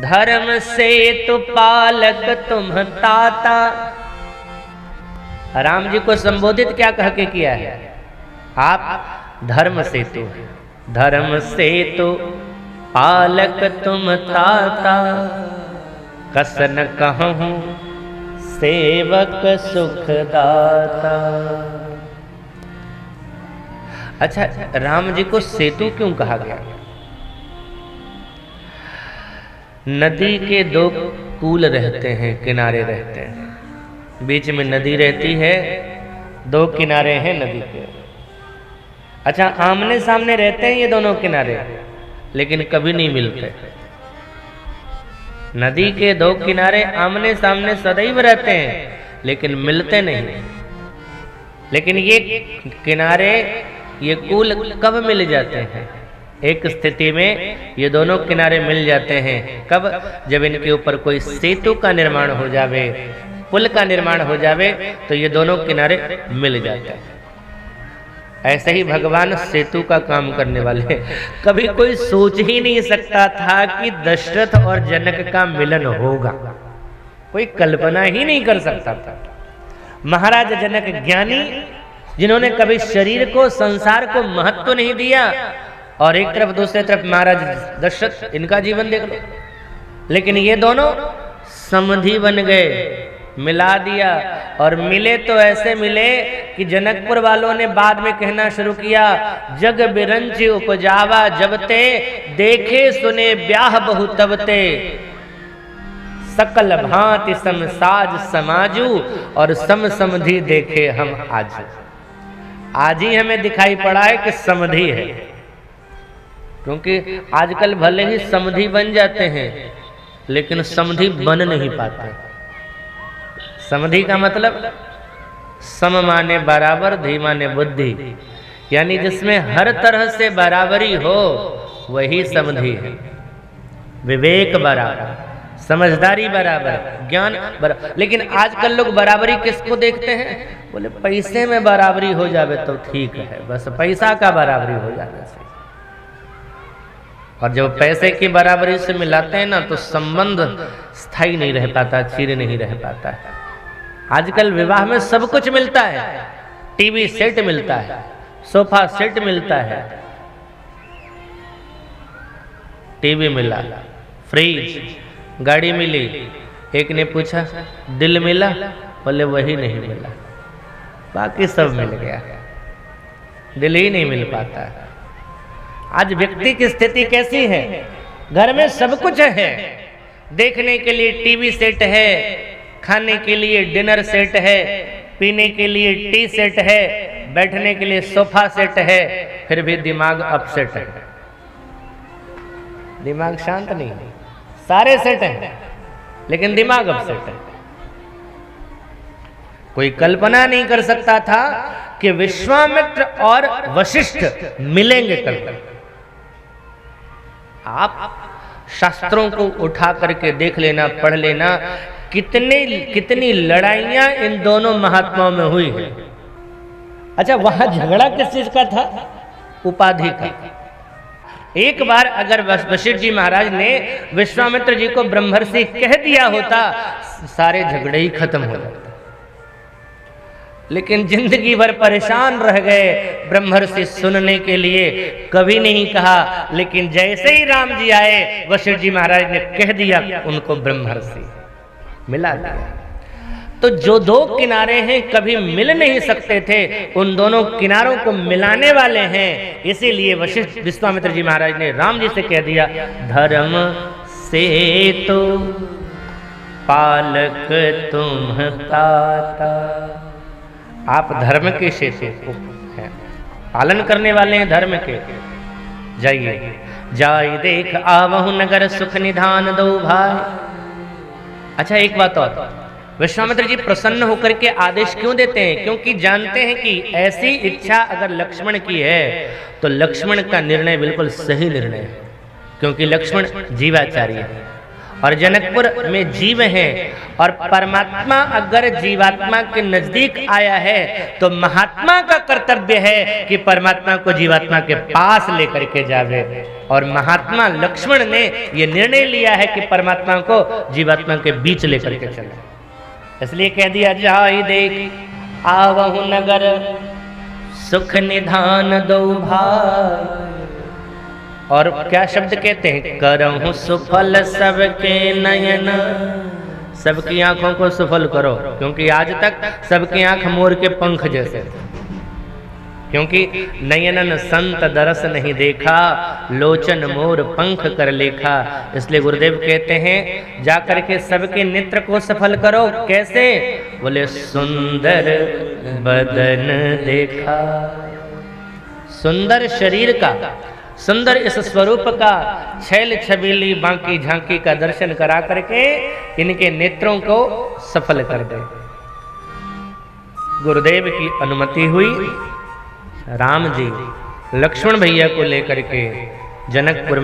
धर्म सेतु पालक तुम ताता। राम जी को संबोधित क्या कह के किया है? आप धर्म सेतु, धर्म सेतु पालक तुम ताता, कस न कहूं सेवक सुखदाता। अच्छा, राम जी को सेतु क्यों कहा गया? नदी के दो कूल रहते हैं, किनारे रहते हैं, बीच में नदी रहती है, दो किनारे हैं नदी के। अच्छा, आमने सामने रहते हैं ये दोनों किनारे, लेकिन कभी नहीं मिलते। नदी के दो किनारे आमने सामने सदैव रहते हैं, लेकिन मिलते नहीं। लेकिन ये किनारे, ये कूल कब मिल जाते हैं? एक स्थिति में ये दोनों किनारे मिल जाते हैं। कब? जब इनके ऊपर कोई सेतु का निर्माण हो जावे, पुल का निर्माण हो जावे, तो ये दोनों किनारे मिल जाते हैं। ऐसे ही भगवान सेतु का काम करने वाले। कभी कोई सोच ही नहीं सकता था कि दशरथ और जनक का मिलन होगा, कोई कल्पना ही नहीं कर सकता था। महाराज जनक ज्ञानी, जिन्होंने कभी शरीर को, संसार को महत्व नहीं दिया, और एक तरफ दूसरे तरफ महाराज दशरथ, इनका जीवन देख लो। लेकिन ये दोनों समधि बन गए, मिला दिया। और मिले तो ऐसे मिले कि जनकपुर वालों ने बाद में कहना शुरू किया, जग बिरंच उपजावा जबते, देखे सुने ब्याह बहु तबते, सकल भांति समसाज समाजू, और सम समधि देखे हम आज। आज ही हमें दिखाई पड़ा है कि समधि है, क्योंकि आजकल भले ही समधि बन जाते हैं, लेकिन समधि बन नहीं पाते। समधि का मतलब सम माने बराबर, धी माने बुद्धि, यानी जिसमें हर तरह से बराबरी हो वही समधि है। विवेक बराबर, समझदारी बराबर, ज्ञान बराबर। लेकिन आजकल लोग बराबरी किसको देखते हैं? बोले पैसे में बराबरी हो जावे तो ठीक है, बस पैसा का बराबरी हो जाने से। और जब पैसे की बराबरी से मिलाते हैं ना, तो संबंध स्थायी नहीं रह पाता, चिर नहीं रह पाता है। आजकल विवाह में सब कुछ मिलता है, टीवी सेट मिलता है, सोफा सेट मिलता है, टीवी मिला, फ्रिज, गाड़ी मिली। एक ने पूछा दिल मिला? बोले वही नहीं मिला, बाकी सब मिल गया, दिल ही नहीं मिल पाता है। आज व्यक्ति की स्थिति कैसी है? घर में सब कुछ है, देखने के लिए टीवी सेट है, खाने के लिए डिनर सेट है, पीने के लिए टी सेट है, बैठने के लिए सोफा सेट है, फिर भी दिमाग अपसेट है, दिमाग शांत नहीं है। सारे सेट हैं, लेकिन दिमाग अपसेट है। कोई कल्पना नहीं कर सकता था कि विश्वामित्र और वशिष्ठ मिलेंगे कल। आप शास्त्रों को उठा करके देख लेना, पढ़ लेना, कितनी लड़ाइयां इन दोनों महात्माओं में हुई है। अच्छा, वहां झगड़ा किस चीज का था? उपाधि का। एक बार अगर वशिष्ठ जी महाराज ने विश्वामित्र जी को ब्रह्मर्षि कह दिया होता, सारे झगड़े ही खत्म हो जाते। लेकिन जिंदगी भर परेशान रह गए, ब्रह्मर्षि सुनने के लिए कभी नहीं कहा। लेकिन जैसे ही राम जी आए, वशिष्ठ जी महाराज ने कह दिया उनको ब्रह्मर्षि, मिला दिया। तो जो दो किनारे हैं कभी मिल नहीं सकते थे, उन दोनों किनारों को मिलाने वाले हैं। इसीलिए वशिष्ठ विश्वामित्र जी महाराज ने राम जी से कह दिया, धर्म सेतु पालक तुम ताता। आप धर्म के सेतु हैं, पालन करने वाले हैं धर्म के। जाइए, जाई देख आवहु नगर सुख निधान दो भाई। अच्छा, एक बात और, विश्वामित्र जी प्रसन्न होकर के आदेश क्यों देते हैं? क्योंकि जानते हैं कि ऐसी इच्छा अगर लक्ष्मण की है तो लक्ष्मण का निर्णय बिल्कुल सही निर्णय है, क्योंकि लक्ष्मण जीवाचार्य है। और जनकपुर में जीव हैं, और परमात्मा अगर जीवात्मा के नजदीक आया है तो महात्मा का कर्तव्य है कि परमात्मा को जीवात्मा के पास लेकर के जावे। और महात्मा लक्ष्मण ने यह निर्णय लिया है कि परमात्मा को जीवात्मा के बीच लेकर के चले, इसलिए कह दिया जाई देख आवहु नगर सुख निधान दो भाई। और क्या शब्द कहते हैं, करहु सुफल सबके नयन, सबकी आंखों को सफल करो, क्योंकि आज तक सबकी आंख मोर के पंख जैसे, क्योंकि नयनन संत दरस नहीं देखा, लोचन मोर पंख कर लेखा। इसलिए गुरुदेव कहते हैं जाकर के सबके नेत्र को सफल करो। कैसे? बोले सुंदर बदन देखा, सुंदर शरीर का, सुंदर इस स्वरूप का छैल छबीली बांकी झांकी का दर्शन करा करके इनके नेत्रों को सफल कर दे। गुरुदेव की अनुमति हुई, राम जी लक्ष्मण भैया को लेकर के जनकपुर में